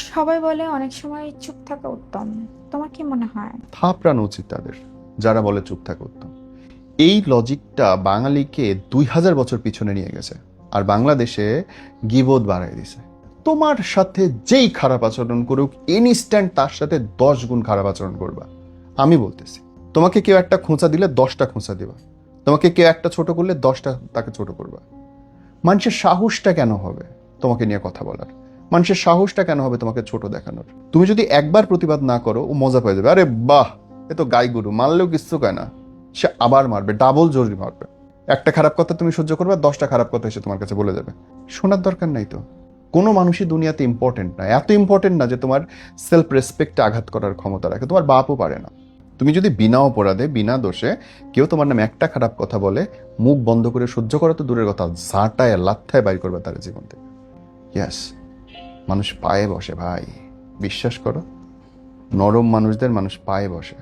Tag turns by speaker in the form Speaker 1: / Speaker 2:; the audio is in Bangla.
Speaker 1: সবাই বলে অনেক সময় চুপ থাকা উত্তম। তোমার কি মনে হয়?
Speaker 2: থাপড়ানো উচিত তাদের, যারা বলে চুপ থাকা উত্তম। এই লজিকটা বাঙালিকে 2000 বছর পিছনে নিয়ে গেছে, আর বাংলাদেশে গিবত বাড়াই দিছে। তোমার সাথে যেই খারাপ আচরণ করুক, ইনস্ট্যান্ট তার সাথে 10 গুণ খারাপ আচরণ করবা। আমি বলতেছি, তোমাকে কেউ একটা খোঁচা দিলে 10টা খোঁচা দিবা, তোমাকে কেউ একটা ছোট করলে 10টা তাকে ছোট করবা। মানুষের সাহসটা কেন হবে তোমাকে নিয়ে কথা বলার? মানুষের সাহসটা কেন হবে তোমাকে ছোট দেখানোর? তুমি যদি একবার প্রতিবাদ না করো, ও মজা পেয়ে যাবে, আরে বাহ, এ তো গাই গরু, মারলেও কিছু কয় না। সে আবার মারবে, ডাবল জোরে মারবে। একটা খারাপ কথা তুমি সহ্য করবে, 10টা খারাপ কথা এসে তোমার কাছে বলে যাবে। শোনার দরকার নাই তো। কোনো মানুষই দুনিয়াতে ইম্পর্টেন্ট না, এত ইম্পর্টেন্ট না যে তোমার সেলফ রেসপেক্টে আঘাত করার ক্ষমতা রাখে। তোমার বাপও পারে না। তুমি যদি বিনা অপরাধে, বিনা দোষে কেউ তোমার নামে একটা খারাপ কথা বলে, মুখ বন্ধ করে সহ্য করা তো দূরের কথা, ঝাঁটায় লাথ্থায় বাইর করবে তার জীবন থেকে। ইয়াস, মানুষ পায়ে বসে ভাই, বিশ্বাস করো। নরম মানুষদের মানুষ পায়ে বসে।